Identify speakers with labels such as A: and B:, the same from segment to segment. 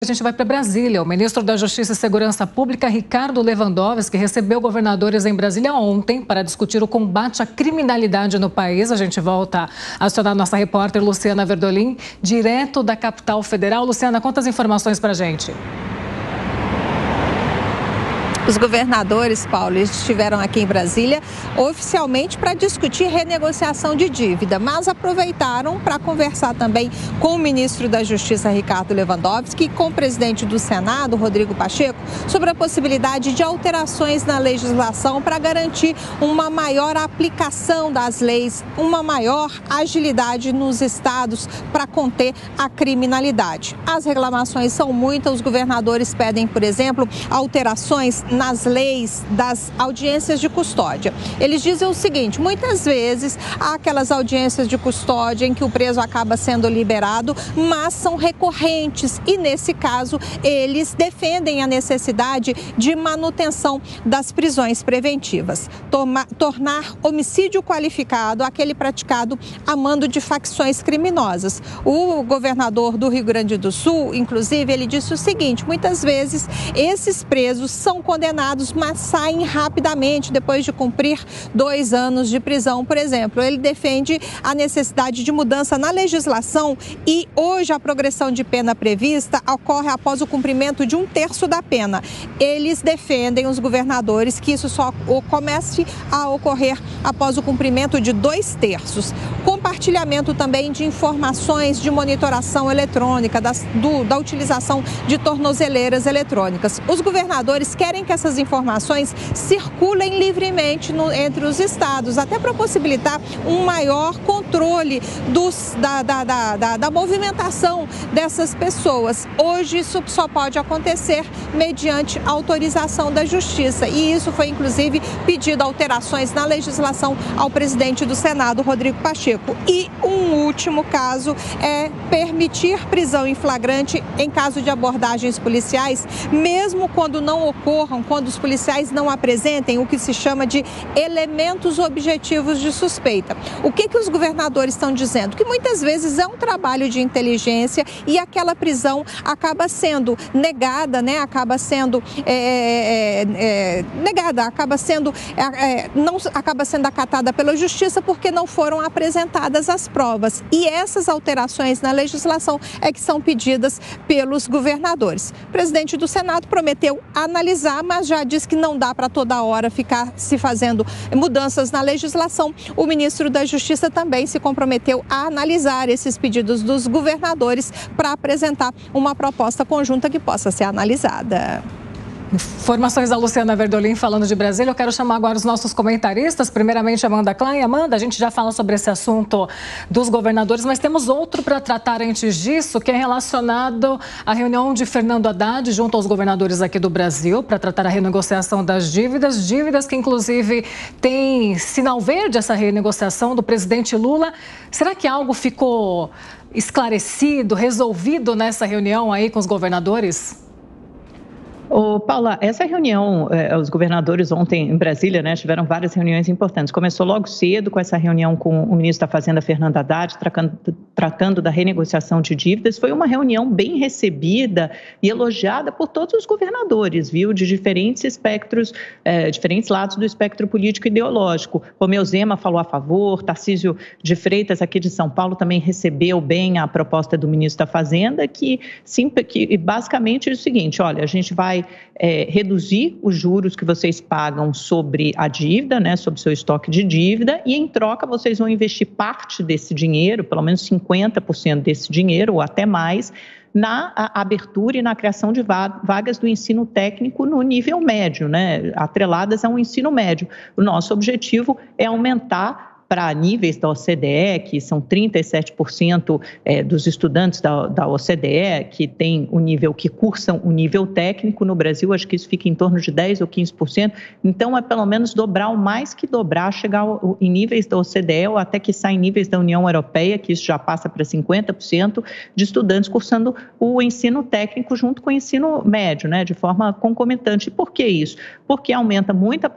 A: A gente vai para Brasília. O ministro da Justiça e Segurança Pública, Ricardo Lewandowski, recebeu governadores em Brasília ontem para discutir o combate à criminalidade no país. A gente volta a acionar nossa repórter Luciana Verdolim, direto da capital federal. Luciana, conta as informações para a gente.
B: Os governadores, Paulo, estiveram aqui em Brasília oficialmente para discutir renegociação de dívida, mas aproveitaram para conversar também com o ministro da Justiça, Ricardo Lewandowski, e com o presidente do Senado, Rodrigo Pacheco, sobre a possibilidade de alterações na legislação para garantir uma maior aplicação das leis, uma maior agilidade nos estados para conter a criminalidade. As reclamações são muitas, os governadores pedem, por exemplo, alterações nas leis das audiências de custódia. Eles dizem o seguinte: muitas vezes há aquelas audiências de custódia em que o preso acaba sendo liberado, mas são recorrentes e, nesse caso, eles defendem a necessidade de manutenção das prisões preventivas. Tornar homicídio qualificado aquele praticado a mando de facções criminosas. O governador do Rio Grande do Sul, inclusive, ele disse o seguinte: muitas vezes esses presos são condenados, mas saem rapidamente depois de cumprir 2 anos de prisão, por exemplo. Ele defende a necessidade de mudança na legislação e hoje a progressão de pena prevista ocorre após o cumprimento de 1/3 da pena. Eles defendem, os governadores, que isso só comece a ocorrer após o cumprimento de 2/3. Compartilhamento também de informações de monitoração eletrônica, da utilização de tornozeleiras eletrônicas. Os governadores querem que essas informações circulem livremente entre os estados, até para possibilitar um maior controle da movimentação dessas pessoas. Hoje isso só pode acontecer mediante autorização da Justiça, e isso foi inclusive pedido alterações na legislação ao presidente do Senado, Rodrigo Pacheco. E um último caso é permitir prisão em flagrante em caso de abordagens policiais, mesmo quando não ocorram, quando os policiais não apresentem o que se chama de elementos objetivos de suspeita. O que os governadores estão dizendo? Que muitas vezes é um trabalho de inteligência e aquela prisão acaba sendo negada, né? Acaba sendo negada, acaba sendo acatada pela Justiça porque não foram apresentadas as provas. E essas alterações na legislação é que são pedidas pelos governadores. O presidente do Senado prometeu analisar, mas já disse que não dá para toda hora ficar se fazendo mudanças na legislação. O ministro da Justiça também se comprometeu a analisar esses pedidos dos governadores para apresentar uma proposta conjunta que possa ser analisada.
A: Informações da Luciana Verdolim falando de Brasília. Eu quero chamar agora os nossos comentaristas. Primeiramente, Amanda Klein. Amanda, a gente já fala sobre esse assunto dos governadores, mas temos outro para tratar antes disso, que é relacionado à reunião de Fernando Haddad junto aos governadores aqui do Brasil para tratar a renegociação das dívidas que inclusive tem sinal verde essa renegociação do presidente Lula. Será que algo ficou esclarecido, resolvido nessa reunião aí com os governadores?
C: Paula, essa reunião, os governadores ontem em Brasília, né, tiveram várias reuniões importantes. Começou logo cedo com essa reunião com o ministro da Fazenda, Fernando Haddad, tratando da renegociação de dívidas. Foi uma reunião bem recebida e elogiada por todos os governadores, viu, de diferentes espectros, diferentes lados do espectro político e ideológico. Romeu Zema falou a favor, Tarcísio de Freitas, aqui de São Paulo, também recebeu bem a proposta do ministro da Fazenda, que basicamente é o seguinte: olha, a gente vai reduzir os juros que vocês pagam sobre a dívida, né, sobre o seu estoque de dívida, e em troca vocês vão investir parte desse dinheiro, pelo menos 50% desse dinheiro ou até mais, na abertura e na criação de vagas do ensino técnico no nível médio, né, atreladas a um ensino médio. O nosso objetivo é aumentar para níveis da OCDE, que são 37% dos estudantes da OCDE que tem o nível, que cursam o nível técnico. No Brasil, acho que isso fica em torno de 10% ou 15%. Então, é pelo menos dobrar, ou mais que dobrar, chegar em níveis da OCDE ou até que sai em níveis da União Europeia, que isso já passa para 50% de estudantes cursando o ensino técnico junto com o ensino médio, né, de forma concomitante. E por que isso? Porque aumenta muito a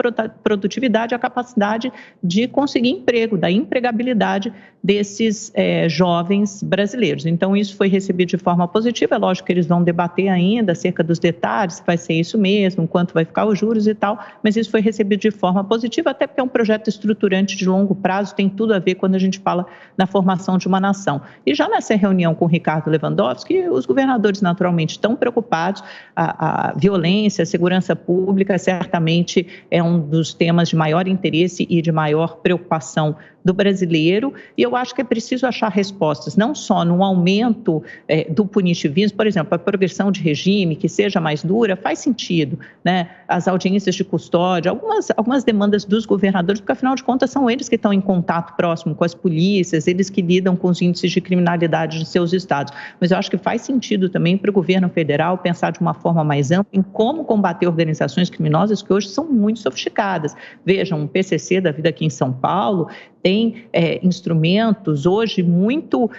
C: produtividade e a capacidade de conseguir emprego. emprego, da empregabilidade desses jovens brasileiros. Então, isso foi recebido de forma positiva. É lógico que eles vão debater ainda acerca dos detalhes, se vai ser isso mesmo, quanto vai ficar os juros e tal, mas isso foi recebido de forma positiva, até porque é um projeto estruturante de longo prazo, tem tudo a ver quando a gente fala na formação de uma nação. E já nessa reunião com o Ricardo Lewandowski, os governadores naturalmente estão preocupados, a violência, a segurança pública certamente é um dos temas de maior interesse e de maior preocupação do brasileiro, e eu acho que é preciso achar respostas, não só no aumento do punitivismo, por exemplo, a progressão de regime, que seja mais dura, faz sentido, né? As audiências de custódia, algumas demandas dos governadores, porque afinal de contas são eles que estão em contato próximo com as polícias, eles que lidam com os índices de criminalidade de seus estados, mas eu acho que faz sentido também para o governo federal pensar de uma forma mais ampla em como combater organizações criminosas que hoje são muito sofisticadas. Vejam, o PCC da vida aqui em São Paulo tem instrumentos hoje muito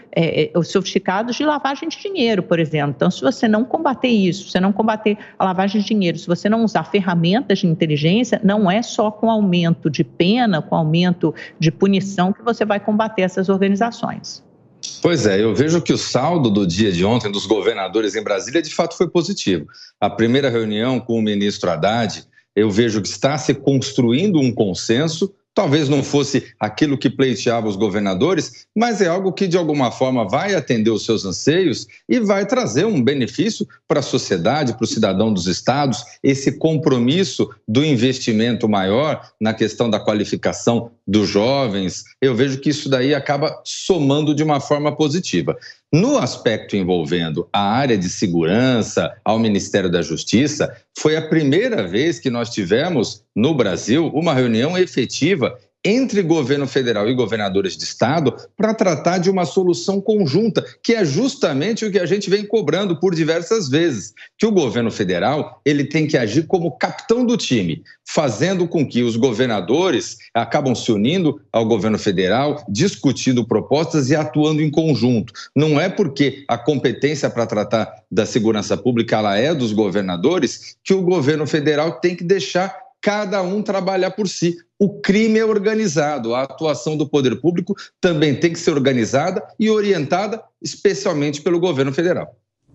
C: sofisticados de lavagem de dinheiro, por exemplo. Então, se você não combater isso, se você não combater a lavagem de dinheiro, se você não usar ferramentas de inteligência, não é só com aumento de pena, com aumento de punição que você vai combater essas organizações.
D: Pois é, eu vejo que o saldo do dia de ontem dos governadores em Brasília de fato foi positivo. A primeira reunião com o ministro Haddad, eu vejo que está se construindo um consenso. Talvez não fosse aquilo que pleiteava os governadores, mas é algo que de alguma forma vai atender os seus anseios e vai trazer um benefício para a sociedade, para o cidadão dos estados, esse compromisso do investimento maior na questão da qualificação dos jovens. Eu vejo que isso daí acaba somando de uma forma positiva. No aspecto envolvendo a área de segurança, ao Ministério da Justiça, foi a primeira vez que nós tivemos no Brasil uma reunião efetiva entre governo federal e governadores de estado para tratar de uma solução conjunta, que é justamente o que a gente vem cobrando por diversas vezes, que o governo federal ele tem que agir como capitão do time, fazendo com que os governadores acabam se unindo ao governo federal, discutindo propostas e atuando em conjunto. Não é porque a competência para tratar da segurança pública ela é dos governadores que o governo federal tem que deixar cada um trabalhar por si. O crime é organizado, a atuação do poder público também tem que ser organizada e orientada especialmente pelo governo federal.